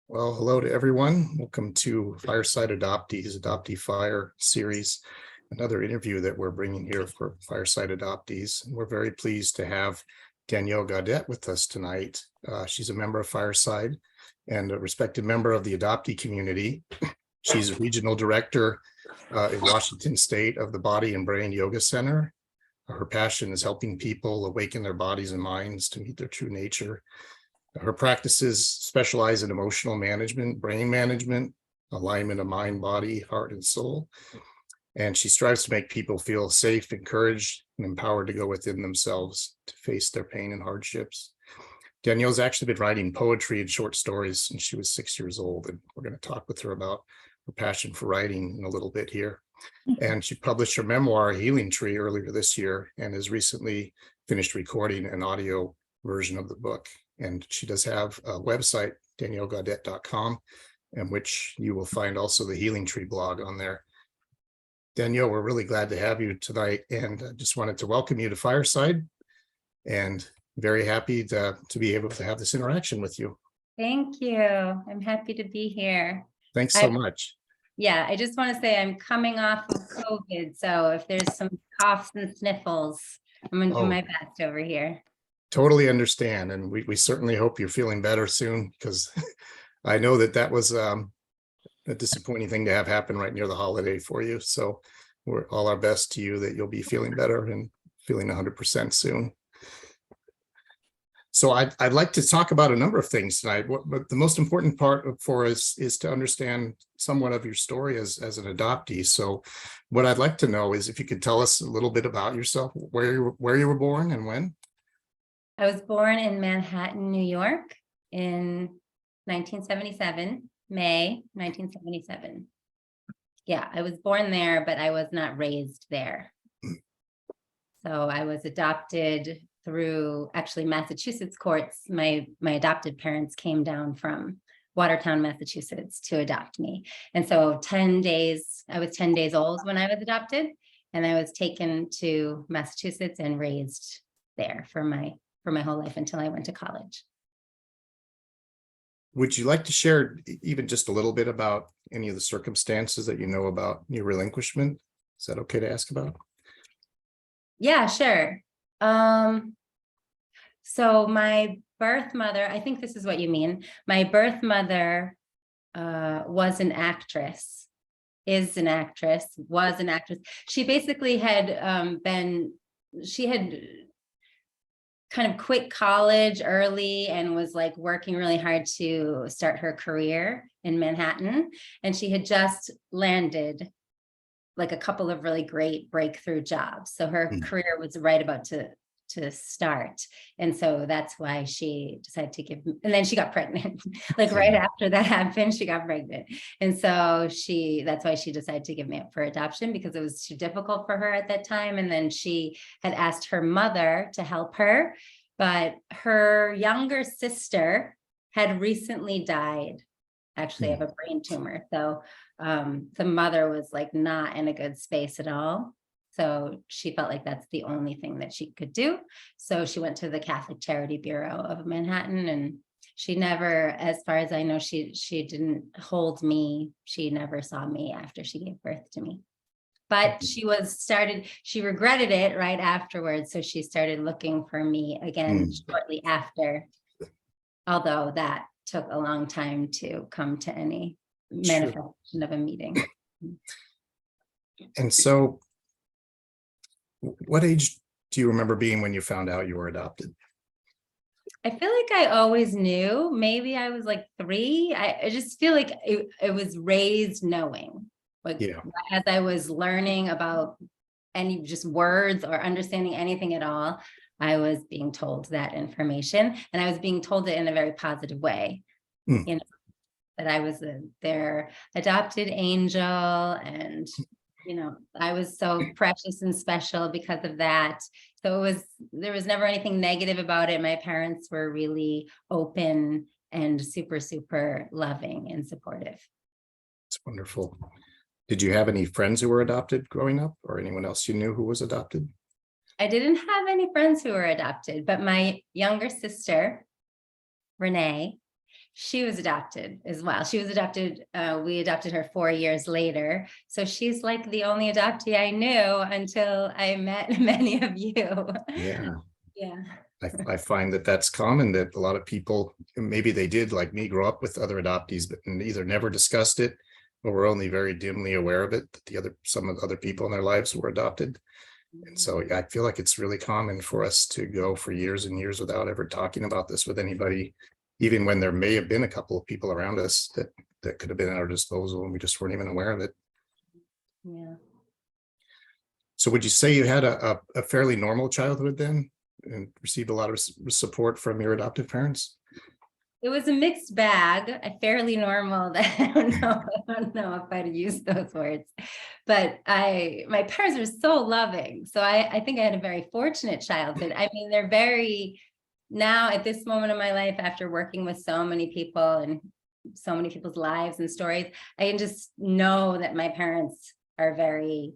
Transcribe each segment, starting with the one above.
Well, hello to everyone. Welcome to Fireside Adoptees, Adoptee Fire series, another interview that we're bringing here for Fireside Adoptees. And we're very pleased to have Danielle Gaudette with us tonight. She's a member of Fireside and a respected member of the adoptee community. She's a regional director in Washington State of the Body and Brain Yoga Center. Her passion is helping people awaken their bodies and minds to meet their true nature. Her practices specialize in emotional management, brain management, alignment of mind, body, heart, and soul. And she strives to make people feel safe, encouraged, and empowered to go within themselves to face their pain and hardships. Danielle's actually been writing poetry and short stories since she was 6 years old, and we're going to talk with her about her passion for writing in a little bit here. And she published her memoir, Healing Tree, earlier this year, and has recently finished recording an audio version of the book. And she does have a website, daniellegaudette.com, in which you will find also the Healing Tree blog on there. Danielle, we're really glad to have you tonight, and I just wanted to welcome you to Fireside, and very happy to be able to have this interaction with you. Thank you. I'm happy to be here. Thanks so much. Yeah, I just want to say I'm coming off of COVID, so if there's some coughs and sniffles, I'm going to do my best over here. Totally understand, and we certainly hope you're feeling better soon, because I know that was a disappointing thing to have happen right near the holiday for you. So we're all our best to you that you'll be feeling better and feeling 100% soon. So I'd like to talk about a number of things tonight, but the most important part for us is to understand somewhat of your story as an adoptee. So what I'd like to know is if you could tell us a little bit about yourself, where you were born and when. I was born in Manhattan, New York in 1977, May 1977. Yeah, I was born there, but I was not raised there. So I was adopted through actually Massachusetts courts. My adopted parents came down from Watertown, Massachusetts to adopt me. And so I was 10 days old when I was adopted, and I was taken to Massachusetts and raised there for my whole life until I went to college. Would you like to share even just a little bit about any of the circumstances that you know about your relinquishment? Is that okay to ask about? Yeah, sure. So my birth mother, I think this is what you mean. My birth mother was an actress, was an actress. She basically had she had kind of quit college early and was like working really hard to start her career in Manhattan. And she had just landed like a couple of really great breakthrough jobs. So her career was right about to start. And so that's why she decided to and then she got pregnant. Like right after that happened, she got pregnant. And so that's why she decided to give me up for adoption, because it was too difficult for her at that time. And then she had asked her mother to help her, but her younger sister had recently died, actually, of a brain tumor. So the mother was like not in a good space at all. So she felt like that's the only thing that she could do. So she went to the Catholic Charity Bureau of Manhattan, and she never, as far as I know, she didn't hold me. She never saw me after she gave birth to me. But she regretted it right afterwards. So she started looking for me again shortly after, although that took a long time to come to any manifestation of a meeting. And so what age do you remember being when you found out you were adopted? I feel like I always knew. Maybe I was like 3. I just feel like it was raised knowing. Like as I was learning about any just words or understanding anything at all, I was being told that information, and I was being told it in a very positive way. You know, that I was their adopted angel, and I was so precious and special because of that. So there was never anything negative about it. My parents were really open and super, super loving and supportive. It's wonderful. Did you have any friends who were adopted growing up, or anyone else you knew who was adopted? I didn't have any friends who were adopted, but my younger sister, Renee, she was adopted as well. She was adopted. We adopted her 4 years later. So she's like the only adoptee I knew until I met many of you. Yeah. Yeah. I find that that's common, that a lot of people, maybe they did like me, grow up with other adoptees, but either never discussed it or were only very dimly aware of it, that some of the other people in their lives were adopted. And so I feel like it's really common for us to go for years and years without ever talking about this with anybody, even when there may have been a couple of people around us that could have been at our disposal and we just weren't even aware of it. Yeah. So would you say you had a fairly normal childhood then, and received a lot of support from your adoptive parents? It was a mixed bag, a fairly normal. I don't know if I'd use those words, but my parents were so loving. So I think I had a very fortunate childhood. I mean, they're very, now at this moment of my life, after working with so many people and so many people's lives and stories, I can just know that my parents are very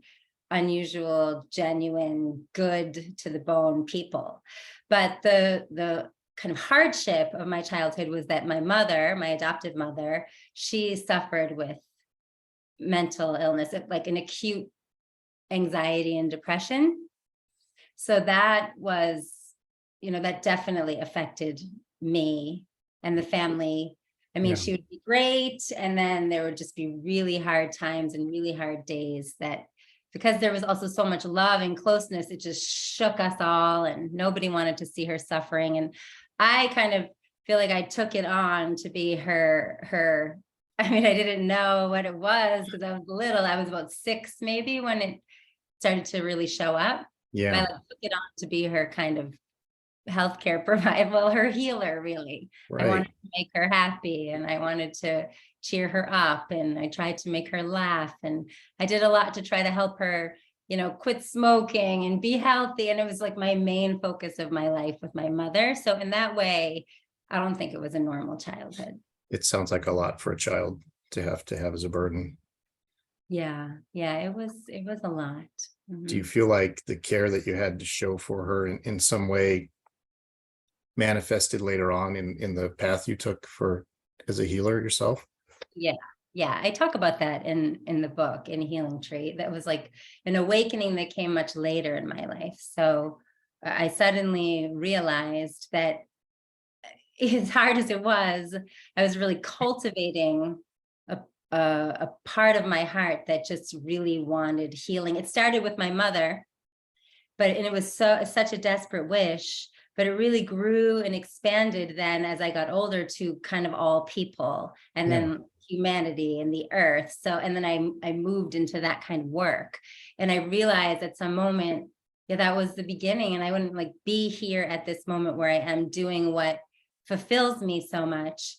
unusual, genuine, good to the bone people. But the kind of hardship of my childhood was that my mother, my adoptive mother, she suffered with mental illness, like an acute anxiety and depression. So that was, that definitely affected me and the family. I mean, she would be great. And then there would just be really hard times and really hard days that, because there was also so much love and closeness, it just shook us all and nobody wanted to see her suffering. And I kind of feel like I took it on to be her. I mean, I didn't know what it was because I was little. I was about 6 maybe when it started to really show up. Yeah. I took it on to be her kind of healthcare provider, well, her healer, really. Right. I wanted to make her happy and I wanted to cheer her up and I tried to make her laugh. And I did a lot to try to help her, quit smoking and be healthy. And it was like my main focus of my life with my mother. So in that way, I don't think it was a normal childhood. It sounds like a lot for a child to have as a burden. Yeah. Yeah. It was a lot. Mm-hmm. Do you feel like the care that you had to show for her in some way manifested later on in the path you took as a healer yourself? Yeah. Yeah. I talk about that in the book, in Healing Tree. That was like an awakening that came much later in my life. So I suddenly realized that as hard as it was, I was really cultivating a part of my heart that just really wanted healing. It started with my mother, and it was such a desperate wish, but it really grew and expanded then as I got older to kind of all people and then humanity and the earth. So, and then I moved into that kind of work and I realized at some moment, that was the beginning. And I wouldn't be here at this moment where I am doing what fulfills me so much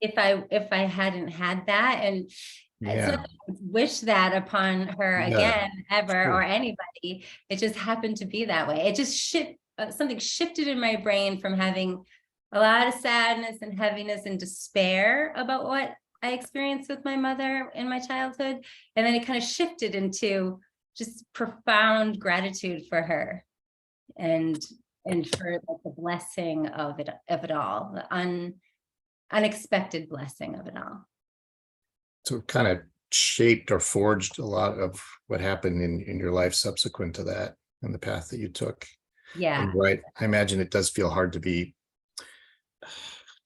if I hadn't had that. And it's not that I wish that upon her again, ever, or anybody. It just happened to be that way. It just something shifted in my brain from having a lot of sadness and heaviness and despair about what I experienced with my mother in my childhood. And then it kind of shifted into just profound gratitude for her and for the blessing of it all, the unexpected blessing of it all. So it kind of shaped or forged a lot of what happened in your life subsequent to that and the path that you took. Yeah. And right. I imagine it does feel hard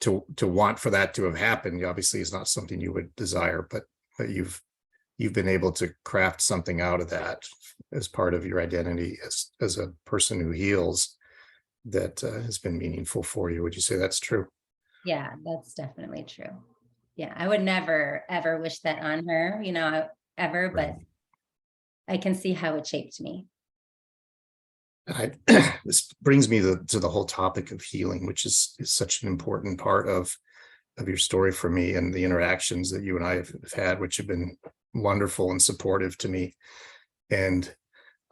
to want for that to have happened. Obviously, it's not something you would desire, but you've been able to craft something out of that as part of your identity as a person who heals that has been meaningful for you. Would you say that's true? Yeah, that's definitely true. Yeah, I would never, ever wish that on her, ever, but I can see how it shaped me. This brings me to the whole topic of healing, which is such an important part of your story for me and the interactions that you and I have had, which have been wonderful and supportive to me. And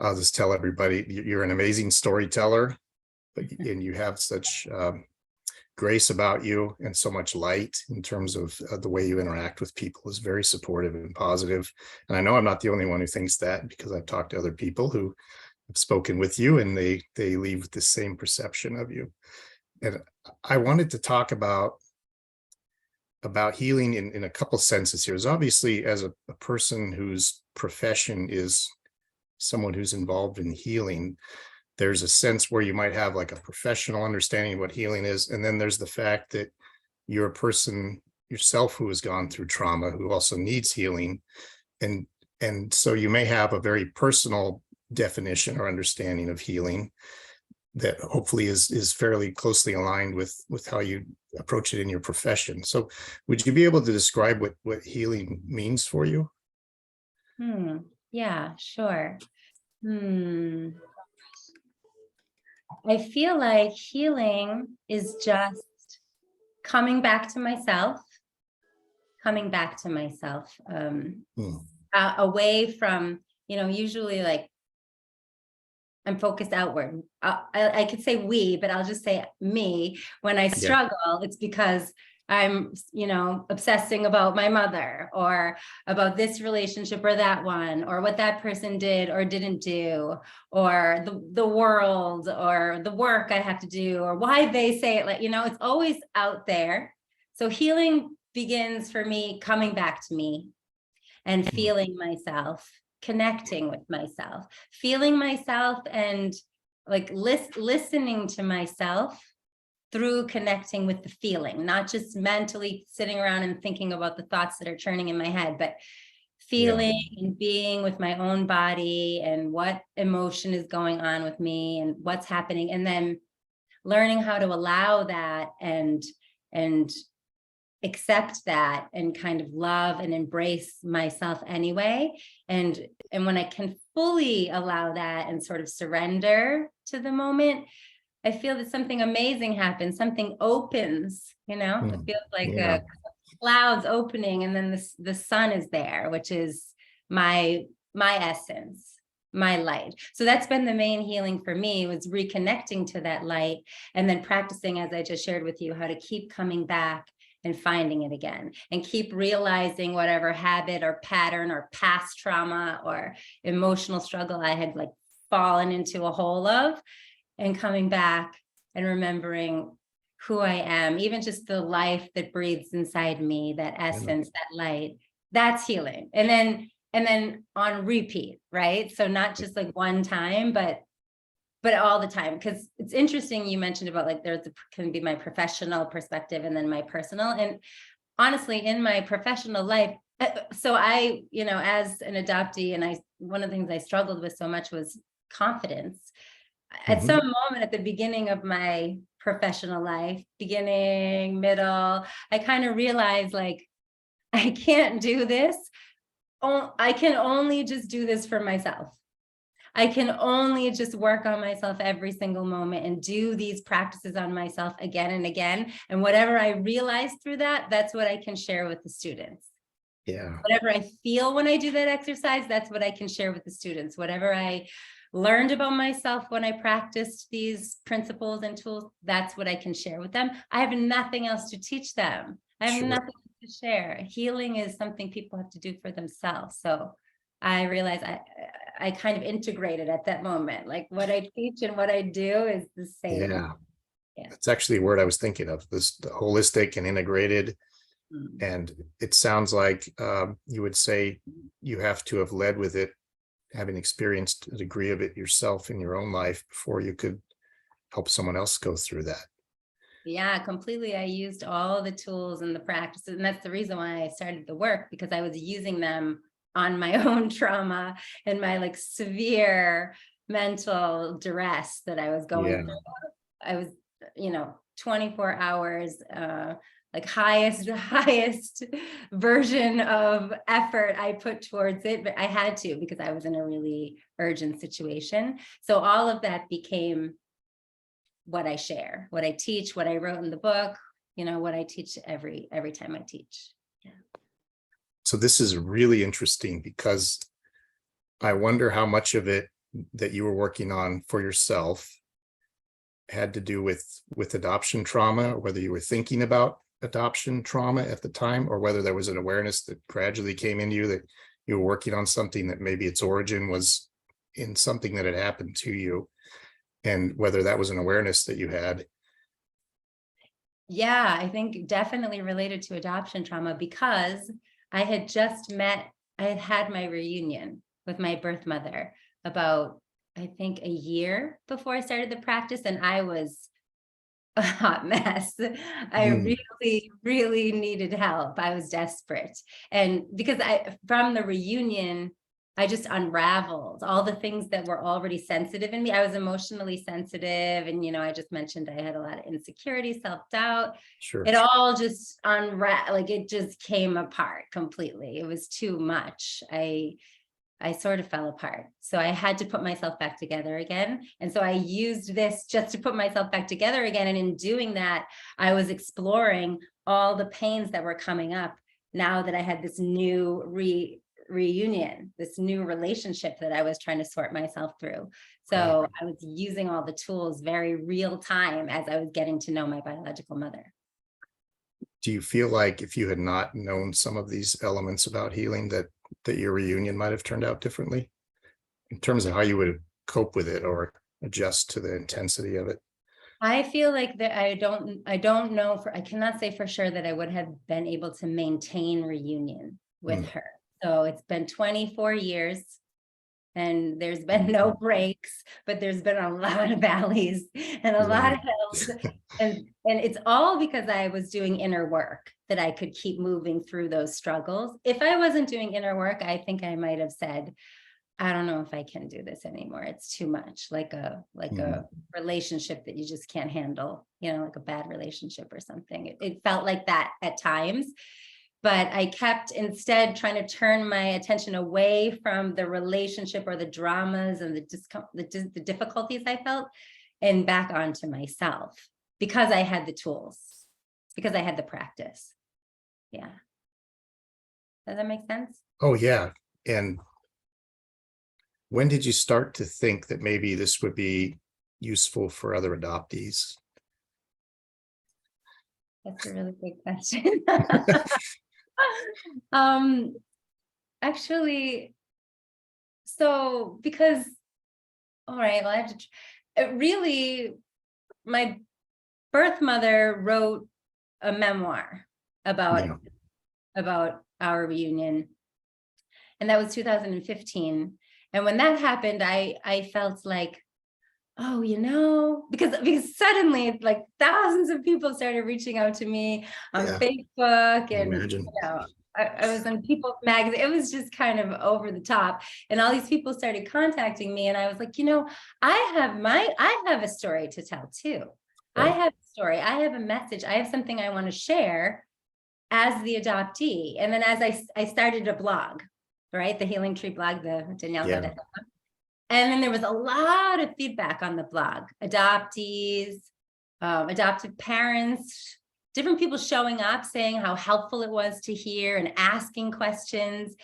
I'll just tell everybody, you're an amazing storyteller, and you have such grace about you and so much light in terms of the way you interact with people is very supportive and positive. And I know I'm not the only one who thinks that, because I've talked to other people who have spoken with you and they leave with the same perception of you. And I wanted to talk about about healing in a couple senses here. Is obviously as a person whose profession is someone who's involved in healing, there's a sense where you might have like a professional understanding of what healing is. And then there's the fact that you're a person yourself who has gone through trauma, who also needs healing. And so you may have a very personal definition or understanding of healing that hopefully is fairly closely aligned with how you approach it in your profession. So would you be able to describe what healing means for you? Yeah, sure. I feel like healing is just coming back to myself, away from, usually like I'm focused outward. I could say we, but I'll just say me. When I struggle, it's because I'm, obsessing about my mother or about this relationship or that one, or what that person did or didn't do, or the world or the work I have to do, or why they say it. Like, it's always out there. So healing begins for me coming back to me and feeling myself, connecting with myself, feeling myself, and like listening to myself through connecting with the feeling, not just mentally sitting around and thinking about the thoughts that are churning in my head, but feeling and being with my own body and what emotion is going on with me and what's happening. And then learning how to allow that and accept that and kind of love and embrace myself anyway. And when I can fully allow that and sort of surrender to the moment, I feel that something amazing happens, something opens, it feels like clouds opening, and then the sun is there, which is my essence, my light. So that's been the main healing for me, was reconnecting to that light, and then practicing, as I just shared with you, how to keep coming back and finding it again, and keep realizing whatever habit or pattern or past trauma or emotional struggle I had like fallen into a hole of, and coming back and remembering who I am, even just the life that breathes inside me, that essence, that light, that's healing. And then on repeat, right? So not just like one time, but all the time. Because it's interesting, you mentioned about like can be my professional perspective and then my personal. And honestly, in my professional life, so I, as an adoptee, and one of the things I struggled with so much was confidence. At some moment at the beginning of my professional life, beginning, middle, I kind of realized like, I can't do this. I can only just do this for myself. I can only just work on myself every single moment and do these practices on myself again and again. And whatever I realize through that, that's what I can share with the students. Yeah. Whatever I feel when I do that exercise, that's what I can share with the students. Whatever I learned about myself when I practiced these principles and tools, that's what I can share with them. I have nothing else to teach them. I have nothing to share. Healing is something people have to do for themselves. So I realized I kind of integrated at that moment, like what I teach and what I do is the same. Yeah. That's actually a word I was thinking of, the holistic and integrated. And it sounds like you would say you have to have led with it, having experienced a degree of it yourself in your own life before you could help someone else go through that. Yeah, completely. I used all the tools and the practices. And that's the reason why I started the work, because I was using them on my own trauma and my like severe mental duress that I was going through. I was, 24 hours, like highest version of effort I put towards it, but I had to, because I was in a really urgent situation. So all of that became what I share, what I teach, what I wrote in the book, what I teach every time I teach. Yeah. So this is really interesting, because I wonder how much of it that you were working on for yourself had to do with adoption trauma, or whether you were thinking about adoption trauma at the time, or whether there was an awareness that gradually came into you that you were working on something that maybe its origin was in something that had happened to you, and whether that was an awareness that you had. Yeah, I think definitely related to adoption trauma, because I had had my reunion with my birth mother about, I think, a year before I started the practice, and I was a hot mess. I Mm, really, really needed help. I was desperate. And because from the reunion, I just unraveled all the things that were already sensitive in me. I was emotionally sensitive. And, I just mentioned I had a lot of insecurity, self-doubt. sure. It all just like it just came apart completely. It was too much. I sort of fell apart. So I had to put myself back together again. And so I used this just to put myself back together again. And in doing that, I was exploring all the pains that were coming up now that I had this new reunion, this new relationship that I was trying to sort myself through. Right. So I was using all the tools very real time as I was getting to know my biological mother. Do you feel like if you had not known some of these elements about healing, that your reunion might have turned out differently in terms of how you would cope with it or adjust to the intensity of it? I feel like that I don't know I cannot say for sure that I would have been able to maintain reunion with Mm, her. So it's been 24 years and there's been no breaks, but there's been a lot of valleys and a lot yeah. of hills. And it's all because I was doing inner work that I could keep moving through those struggles. If I wasn't doing inner work, I think I might have said, I don't know if I can do this anymore. It's too much, like a Mhm. relationship that you just can't handle, like a bad relationship or something. It felt like that at times, but I kept instead trying to turn my attention away from the relationship or the dramas and the difficulties I felt, and back onto myself, because I had the tools, because I had the practice. Yeah. Does that make sense? Oh, yeah. And when did you start to think that maybe this would be useful for other adoptees? That's a really good question. Um, actually, so because, all right, well, I have to, it really, my birth mother wrote a memoir Yeah. about our reunion, and that was 2015. And when that happened, I felt like, oh, because suddenly like thousands of people started reaching out to me on Yeah. Facebook, I and imagine. I was on People's Magazine. It was just kind of over the top, and all these people started contacting me, and I was like, I have a story to tell too. I Right. have a story. I have a message. I have something I want to share as the adoptee. And then as I started a blog, right, the Healing Tree blog, the Danielle Yeah. Gaudette. And then there was a lot of feedback on the blog, adoptees, adoptive parents, different people showing up saying how helpful it was to hear and asking questions.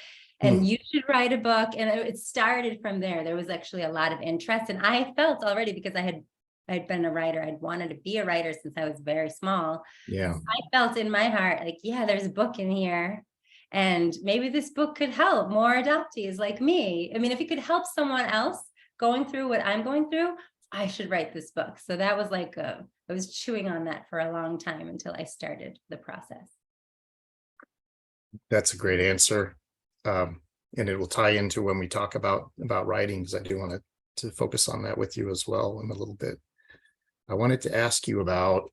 Hmm. And you should write a book. And it started from there. There was actually a lot of interest. And I felt already, because I'd been a writer, I'd wanted to be a writer since I was very small. Yeah. I felt in my heart like, yeah, there's a book in here. And maybe this book could help more adoptees like me. I mean, if it could help someone else going through what I'm going through, I should write this book. So that was like, I was chewing on that for a long time until I started the process. That's a great answer. And it will tie into when we talk about writing, because I do want to focus on that with you as well in a little bit. I wanted to ask you about,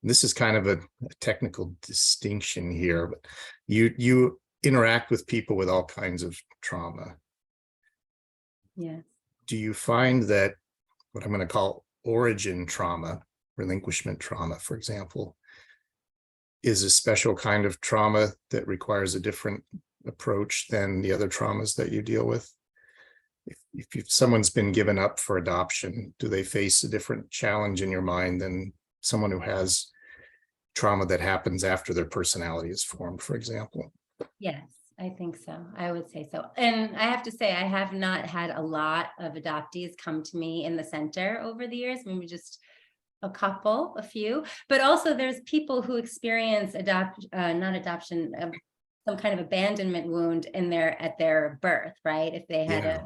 this is kind of a technical distinction here, but you interact with people with all kinds of trauma. Yeah. Do you find that what I'm going to call origin trauma, relinquishment trauma, for example, is a special kind of trauma that requires a different approach than the other traumas that you deal with? If someone's been given up for adoption, do they face a different challenge in your mind than someone who has trauma that happens after their personality is formed, for example? Yes, I think so. I would say so. And I have to say, I have not had a lot of adoptees come to me in the center over the years, maybe just a few, but also there's people who experience not adoption, some kind of abandonment wound at their birth, right? If they had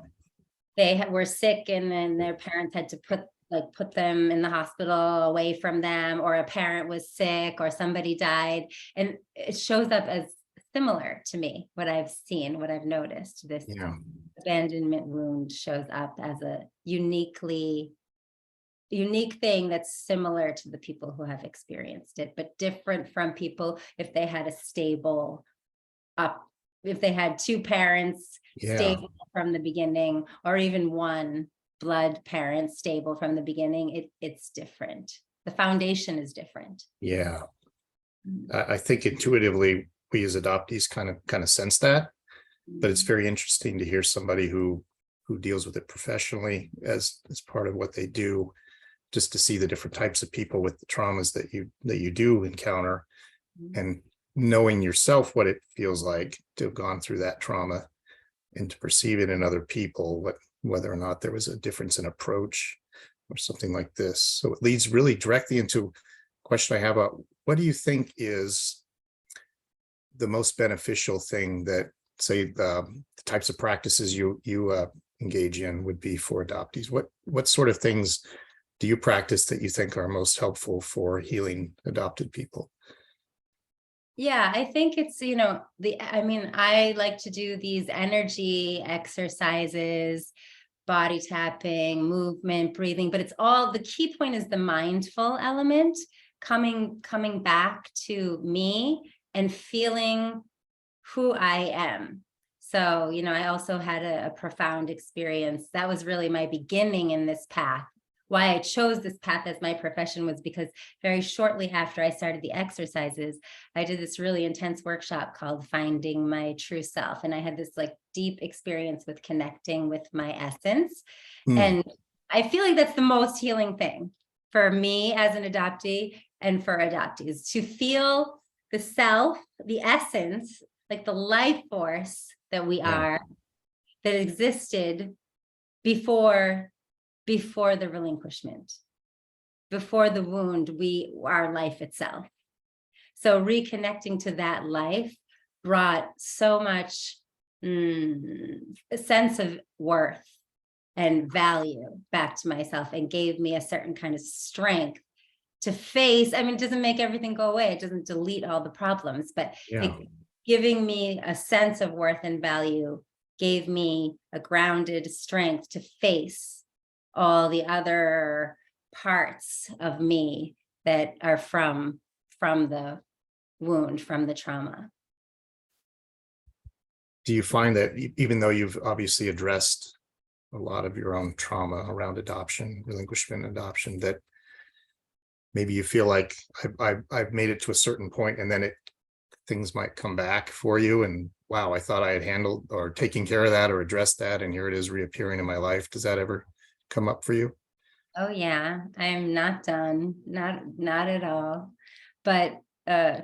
Yeah. were sick and then their parents had to put like put them in the hospital away from them, or a parent was sick or somebody died. And it shows up as similar to me, what I've seen, what I've noticed. This Yeah. abandonment wound shows up as a unique thing that's similar to the people who have experienced it, but different from people if they had a stable if they had two parents stable from the beginning, or even one blood parent stable from the beginning. It's different. The foundation is different. Yeah. I think intuitively we as adoptees kind of sense that, but it's very interesting to hear somebody who deals with it professionally as part of what they do, just to see the different types of people with the traumas that you do encounter, and knowing yourself what it feels like to have gone through that trauma, and to perceive it in other people, whether or not there was a difference in approach or something like this. So it leads really directly into a question I have about, what do you think is the most beneficial thing that, say, the types of practices you engage in would be for adoptees? What sort of things do you practice that you think are most helpful for healing adopted people? Yeah, I think it's, I like to do these energy exercises, body tapping, movement, breathing, but it's all, the key point is the mindful element, coming back to me and feeling who I am. So, I also had a profound experience. That was really my beginning in this path. Why I chose this path as my profession was because very shortly after I started the exercises, I did this really intense workshop called Finding My True Self. And I had this like deep experience with connecting with my essence. And I feel like that's the most healing thing for me as an adoptee and for adoptees, to feel the self, the essence, like the life force that we are, that existed before the relinquishment, before the wound, our life itself. So reconnecting to that life brought so much a sense of worth and value back to myself, and gave me a certain kind of strength to face. I mean, it doesn't make everything go away. It doesn't delete all the problems, but giving me a sense of worth and value gave me a grounded strength to face all the other parts of me that are from the wound, from the trauma. Do you find that even though you've obviously addressed a lot of your own trauma around adoption, relinquishment, adoption, that maybe you feel like I've made it to a certain point, and then things might come back for you, and wow, I thought I had handled or taken care of that or addressed that, and here it is reappearing in my life? Does that ever come up for you? Oh yeah, I'm not done, not at all. But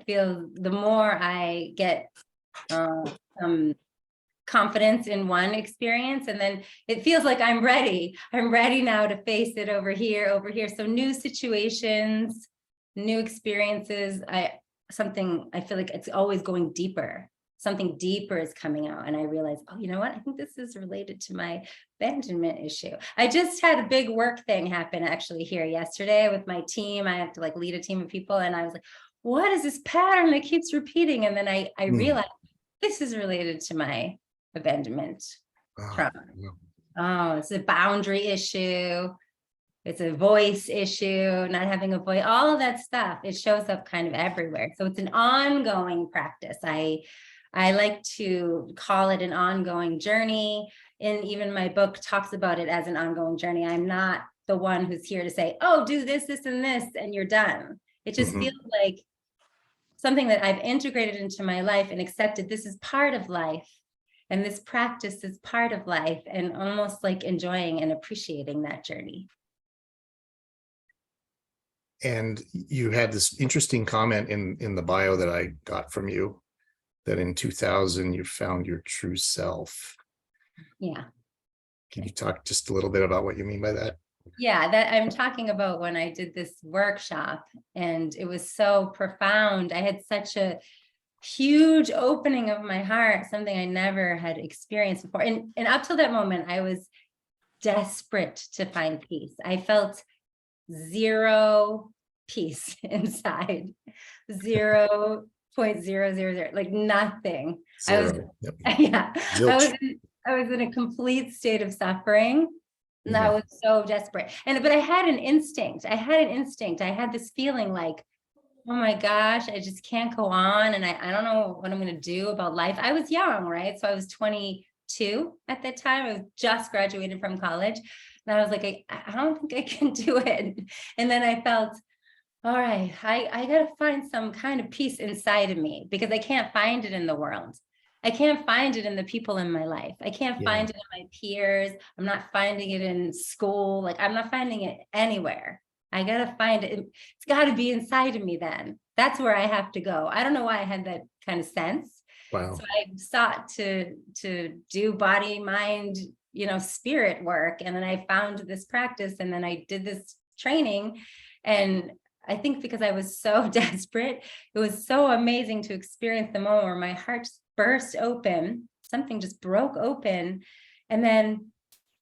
feel the more I get some confidence in one experience, and then it feels like I'm ready now to face it over here. So new situations, new experiences, I feel like it's always going deeper. Something deeper is coming out, and I realize, oh, you know what? I think this is related to my abandonment issue. I just had a big work thing happen actually here yesterday with my team. I have to like lead a team of people, and I was like, what is this pattern that keeps repeating? And then I realized this is related to my abandonment trauma. Oh, it's a boundary issue. It's a voice issue, not having a voice, all of that stuff. It shows up kind of everywhere. So it's an ongoing practice. I like to call it an ongoing journey. And even my book talks about it as an ongoing journey. I'm not the one who's here to say, oh, do this, this, and this, and you're done. It just feels like something that I've integrated into my life and accepted. This is part of life. And this practice is part of life, and almost like enjoying and appreciating that journey. And you had this interesting comment in the bio that I got from you, that in 2000 you found your true self. Yeah. Can you talk just a little bit about what you mean by that? Yeah, that I'm talking about when I did this workshop, and it was so profound. I had such a huge opening of my heart, something I never had experienced before. And up till that moment, I was desperate to find peace. I felt zero peace inside, 0.000, like nothing. I was, Zero. Yep. yeah, Zilch. I was in a complete state of suffering. And I Mhm. was so desperate. But I had an instinct. I had this feeling like, oh my gosh, I just can't go on. And I don't know what I'm going to do about life. I was young, right? So I was 22 at that time. I was just graduated from college. And I was like, I don't think I can do it. And then I felt, all right, I got to find some kind of peace inside of me, because I can't find it in the world. I can't find it in the people in my life. I can't Yeah. find it in my peers. I'm not finding it in school. Like, I'm not finding it anywhere. I got to find it. It's got to be inside of me then. That's where I have to go. I don't know why I had that kind of sense. Wow. So I sought to do body, mind, spirit work. And then I found this practice, and then I did this training. And I think because I was so desperate, it was so amazing to experience the moment where my heart just burst open, something just broke open. And then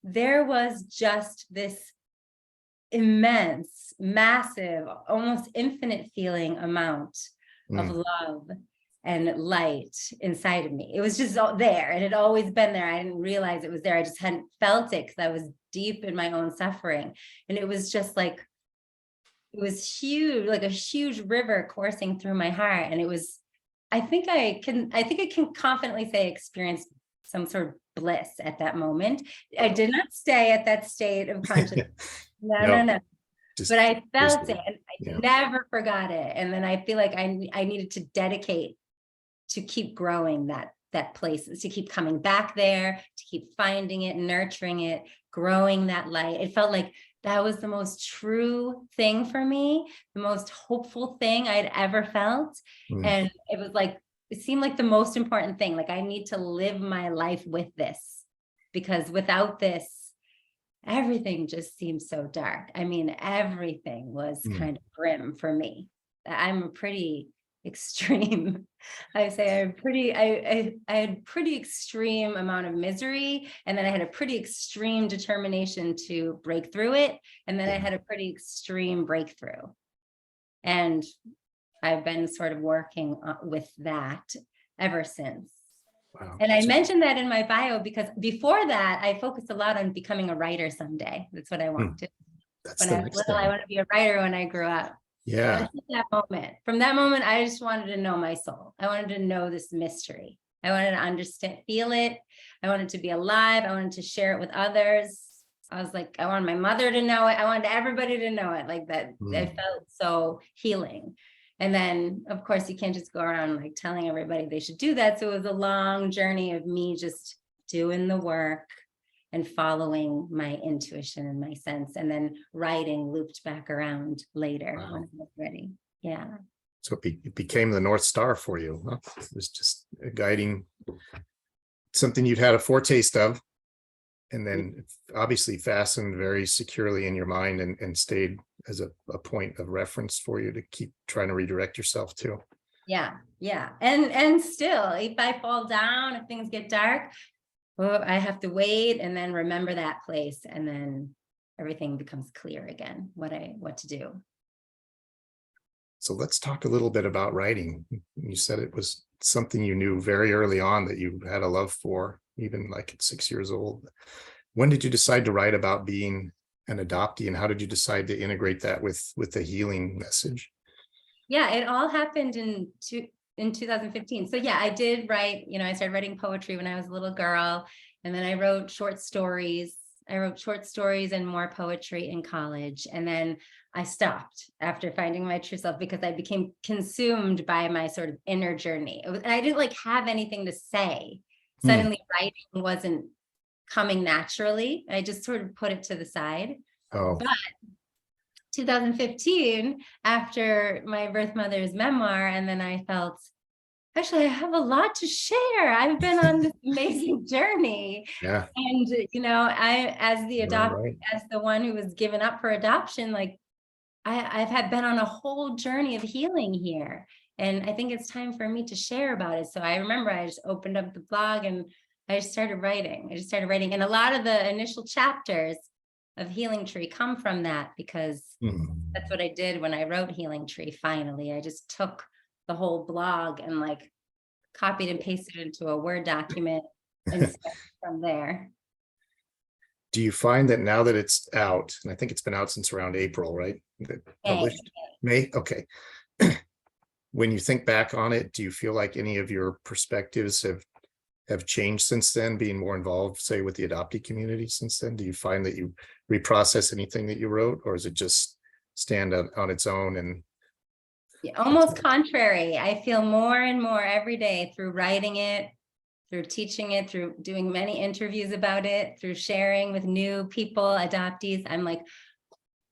there was just this immense, massive, almost infinite feeling amount of love and light inside of me. It was just all there. It had always been there. I didn't realize it was there. I just hadn't felt it because I was deep in my own suffering. And it was just like, it was huge, like a huge river coursing through my heart. And it was, I think I can confidently say I experienced some sort of bliss at that moment. I did not stay at that state of consciousness. No. But I felt it, and I never forgot it. And then I feel like I needed to dedicate to keep growing that place, to keep coming back there, to keep finding it, nurturing it, growing that light. It felt like that was the most true thing for me, the most hopeful thing I'd ever felt. And it was like, it seemed like the most important thing. Like, I need to live my life with this, because without this, everything just seems so dark. I mean, everything was kind of grim for me. I'm a pretty extreme. I say I had pretty extreme amount of misery, and then I had a pretty extreme determination to break through it, and then I had a pretty extreme breakthrough. And I've been sort of working with that ever since. Wow. And I mentioned that in my bio because before that, I focused a lot on becoming a writer someday. That's what I wanted. That's When I was little, I want to be a writer when I grew up. Yeah. From that moment, I just wanted to know my soul. I wanted to know this mystery. I wanted to understand, feel it. I wanted to be alive. I wanted to share it with others. I was like, I wanted my mother to know it. I wanted everybody to know it, like that. I felt so healing. And then, of course, you can't just go around like telling everybody they should do that. So it was a long journey of me just doing the work and following my intuition and my sense, and then writing looped back around later when I was ready. Yeah. So it became the North Star for you. Huh? It was just a guiding, something you'd had a foretaste of, and then obviously fastened very securely in your mind and stayed as a point of reference for you to keep trying to redirect yourself to. Yeah. And still, if I fall down, if things get dark, well, I have to wait and then remember that place, and then everything becomes clear again, what to do. So let's talk a little bit about writing. You said it was something you knew very early on that you had a love for, even like at 6 years old. When did you decide to write about being an adoptee, and how did you decide to integrate that with the healing message? Yeah, it all happened in 2015. So yeah, I did write, I started writing poetry when I was a little girl, and then I wrote short stories. I wrote short stories and more poetry in college. And then I stopped after finding my true self because I became consumed by my sort of inner journey. And I didn't like have anything to say. Suddenly writing wasn't coming naturally. I just sort of put it to the side. But 2015, after my birth mother's memoir, and then I felt, actually, I have a lot to share. I've been on this amazing journey. Yeah. And, I, as the one who was given up for adoption, like I've been on a whole journey of healing here. And I think it's time for me to share about it. So I remember I just opened up the blog and I just started writing. And a lot of the initial chapters of Healing Tree come from that, because that's what I did when I wrote Healing Tree. Finally, I just took the whole blog and like copied and pasted it into a Word document and started from there. Do you find that now that it's out, and I think it's been out since around April, right? Published May? Okay. When you think back on it, do you feel like any of your perspectives have changed since then, being more involved, say, with the adoptee community since then? Do you find that you reprocess anything that you wrote, or is it just stand on its own? And almost contrary. I feel more and more every day through writing it, through teaching it, through doing many interviews about it, through sharing with new people, adoptees. I'm like,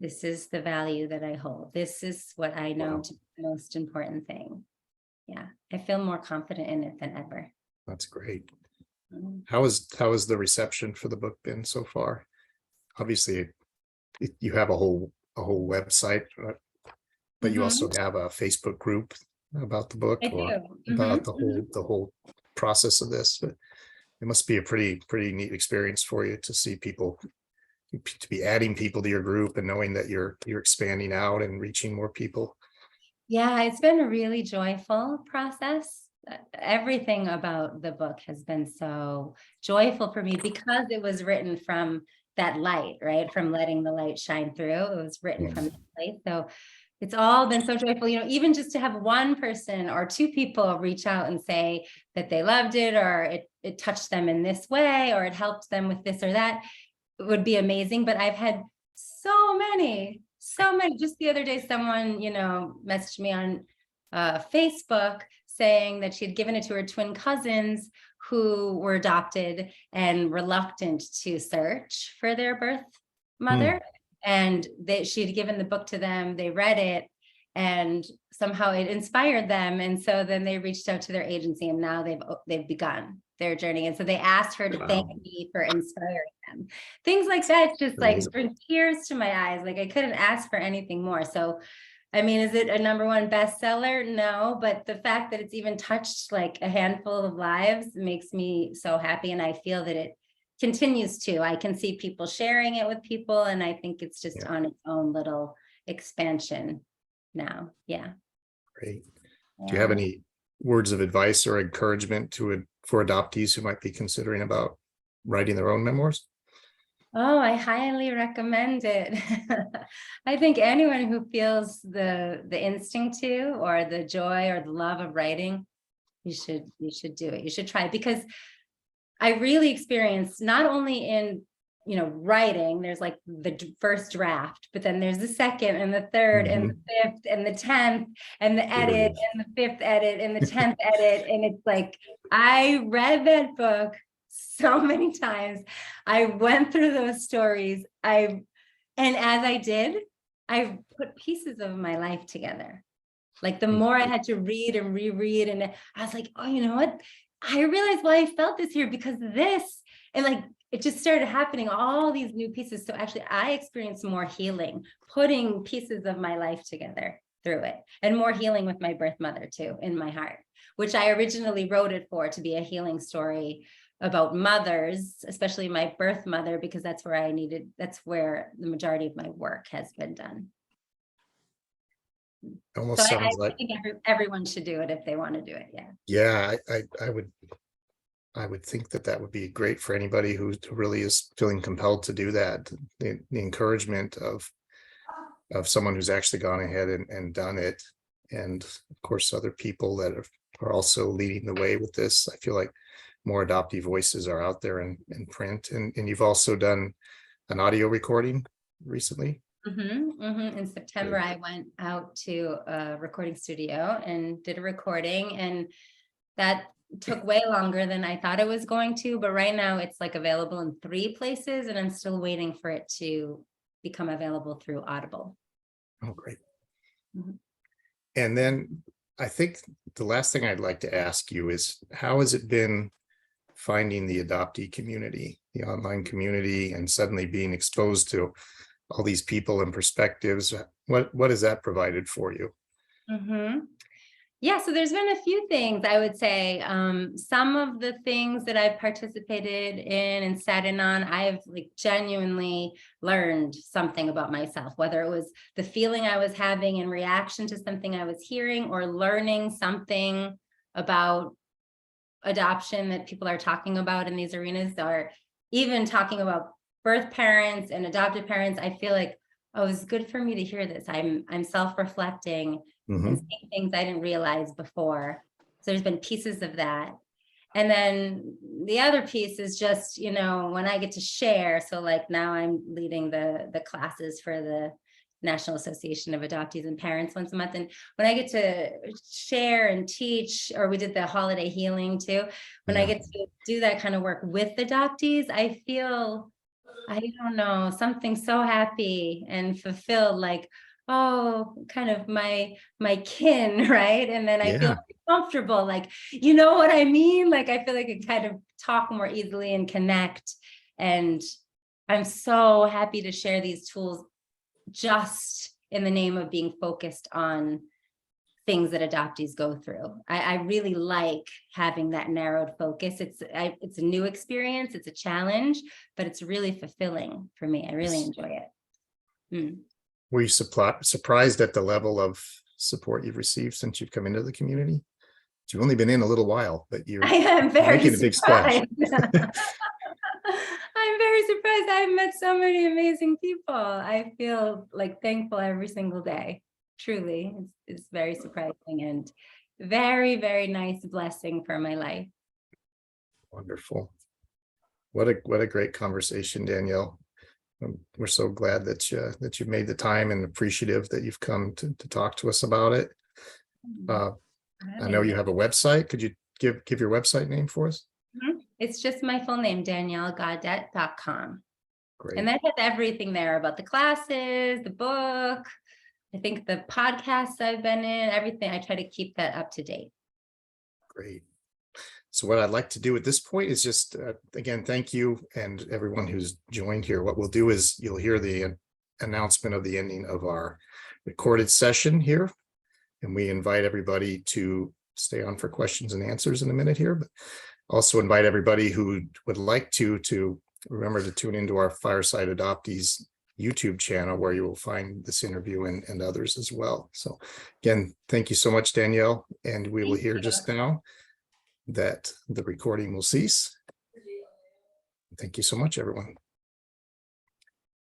this is the value that I hold. This is what I know to be the most important thing. Yeah, I feel more confident in it than ever. That's great. How has the reception for the book been so far? Obviously, you have a whole website, but you also have a Facebook group about the book, or about the whole process of this. But it must be a pretty neat experience for you to see people, to be adding people to your group and knowing that you're expanding out and reaching more people. Yeah, it's been a really joyful process. Everything about the book has been so joyful for me because it was written from that light, right? From letting the light shine through. It was written from that place. So it's all been so joyful, you know, even just to have one person or two people reach out and say that they loved it, or it touched them in this way, or it helped them with this or that, it would be amazing. But I've had so many. Just the other day, someone, you know, messaged me on Facebook saying that she had given it to her twin cousins who were adopted and reluctant to search for their birth mother. And she had given the book to them, they read it, and somehow it inspired them. And so then they reached out to their agency, and now they've begun their journey. And so they asked her to thank me for inspiring them. Things like that just like bring tears to my eyes. Like I couldn't ask for anything more. So I mean, is it a #1 bestseller? No, but the fact that it's even touched like a handful of lives makes me so happy. And I feel that it continues to. I can see people sharing it with people, and I think it's just on its own little expansion now. Yeah. Great. Do you have any words of advice or encouragement for adoptees who might be considering about writing their own memoirs? Oh, I highly recommend it. I think anyone who feels the instinct to, or the joy or the love of writing, you should do it. You should try it, because I really experienced, not only in, you know, writing, there's like the first draft, but then there's the second and the third and the fifth and the 10th and the edit and the 5th edit and the 10th edit. And it's like, I read that book so many times. I went through those stories. And as I did, I put pieces of my life together. Like the more I had to read and reread, and I was like, oh, you know what? I realized why I felt this here, because of this. And like, it just started happening, all these new pieces. So actually I experienced more healing, putting pieces of my life together through it, and more healing with my birth mother too, in my heart, which I originally wrote it for, to be a healing story about mothers, especially my birth mother, because that's where the majority of my work has been done. Almost so sounds I think everyone should do it if they want to do it. Yeah, I would think that would be great for anybody who really is feeling compelled to do that. The encouragement of someone who's actually gone ahead and done it, and of course other people that are also leading the way with this. I feel like more adoptee voices are out there in print, and you've also done an audio recording recently. In September, I went out to a recording studio and did a recording, and that took way longer than I thought it was going to. But right now it's like available in 3 places, and I'm still waiting for it to become available through Audible. Oh, great. And then I think the last thing I'd like to ask you is, how has it been finding the adoptee community, the online community, and suddenly being exposed to all these people and perspectives? What has that provided for you? Yeah, so there's been a few things I would say. Some of the things that I've participated in and sat in on, I've like genuinely learned something about myself, whether it was the feeling I was having in reaction to something I was hearing, or learning something about adoption that people are talking about in these arenas, or even talking about birth parents and adopted parents. I feel like, oh, it's good for me to hear this. I'm self-reflecting and Mhm. seeing things I didn't realize before. So there's been pieces of that. And then the other piece is just, when I get to share. So like now I'm leading the classes for the National Association of Adoptees and Parents once a month. And when I get to share and teach, or we did the holiday healing too, when I Yeah. get to do that kind of work with adoptees, I feel, I don't know, something so happy and fulfilled, like, oh, kind of my kin, right? And then I feel Yeah. comfortable, like, you know what I mean? Like, I feel like I kind of talk more easily and connect. And I'm so happy to share these tools just in the name of being focused on things that adoptees go through. I really like having that narrowed focus. It's a new experience, it's a challenge, but it's really fulfilling for me. I really enjoy it. Mm. Were you surprised at the level of support you've received since you've come into the community? You've only been in a little while, but I you're am very making a big splash. surprised. I'm very surprised. I've met so many amazing people. I feel like thankful every single day. Truly, it's very surprising and very, very nice blessing for my life. Wonderful. What a great conversation, Danielle. We're so glad that you've made the time, and appreciative that you've come to talk to us about it. Uh, I know you have a website. Could you give your website name for us? It's just my full name, DanielleGaudette.com. Great. And that has everything there about the classes, the book, I think the podcasts I've been in, everything. I try to keep that up to date. Great. So what I'd like to do at this point is just, again, thank you and everyone who's joined here. What we'll do is you'll hear the announcement of the ending of our recorded session here. And we invite everybody to stay on for questions and answers in a minute here, but also invite everybody who would like to remember to tune into our Fireside Adoptees YouTube channel, where you will find this interview and others as well. So again, thank you so much, Danielle. And we will hear just now that the recording will cease. Thank you so much, everyone.